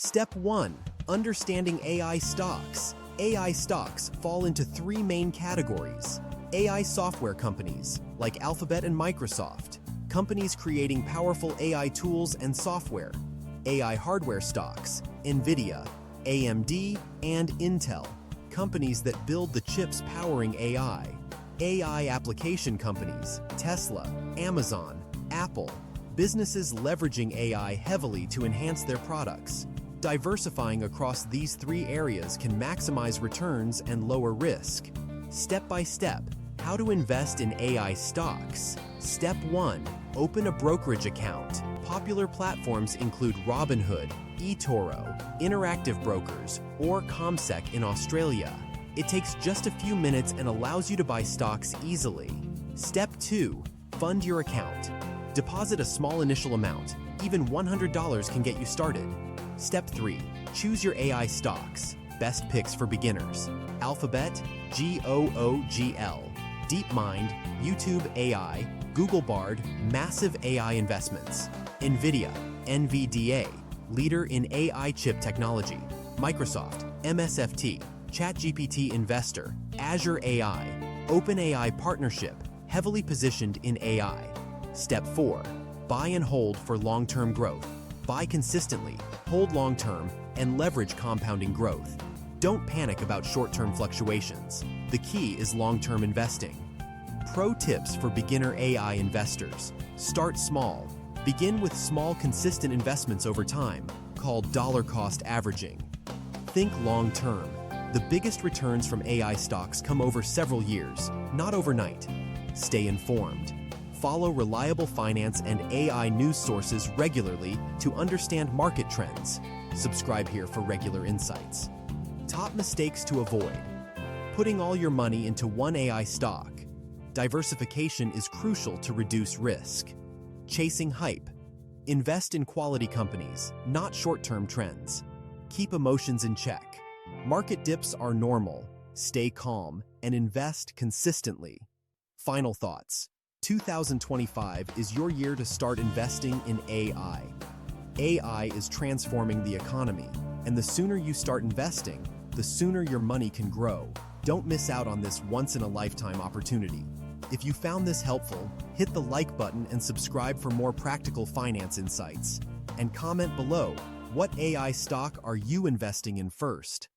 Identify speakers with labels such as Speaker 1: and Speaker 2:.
Speaker 1: Step 1. Understanding AI stocks. AI stocks fall into three main categories. AI software companies, like Alphabet and Microsoft, companies creating powerful AI tools and software. AI hardware stocks, NVIDIA, AMD, and Intel, companies that build the chips powering AI. AI application companies, Tesla, Amazon, Apple, businesses leveraging AI heavily to enhance their products. Diversifying across these three areas can maximize returns and lower risk. Step by step, how to invest in AI stocks. Step 1. Open a brokerage account. Popular platforms include Robinhood, eToro, Interactive Brokers, or CommSec in Australia. It takes just a few minutes and allows you to buy stocks easily. Step 2. Fund your account. Deposit a small initial amount. Even $100 can get you started. Step 3. Choose your AI stocks. Best picks for beginners. Alphabet, Google, DeepMind, YouTube AI, Google Bard, massive AI investments. NVIDIA, NVDA, leader in AI chip technology. Microsoft, MSFT, ChatGPT Investor, Azure AI, OpenAI partnership, heavily positioned in AI. Step 4. Buy and hold for long-term growth. Buy consistently, hold long-term, and leverage compounding growth. Don't panic about short-term fluctuations. The key is long-term investing. Pro tips for beginner AI investors. Start small. Begin with small, consistent investments over time, called dollar-cost averaging. Think long-term. The biggest returns from AI stocks come over several years, not overnight. Stay informed. Follow reliable finance and AI news sources regularly to understand market trends. Subscribe here for regular insights. Top mistakes to avoid. Putting all your money into one AI stock. Diversification is crucial to reduce risk. Chasing hype. Invest in quality companies, not short-term trends. Keep emotions in check. Market dips are normal. Stay calm and invest consistently. Final thoughts. 2025 is your year to start investing in AI. AI is transforming the economy, and the sooner you start investing, the sooner your money can grow. Don't miss out on this once-in-a-lifetime opportunity. If you found this helpful, hit the like button and subscribe for more practical finance insights. And comment below, what AI stock are you investing in first?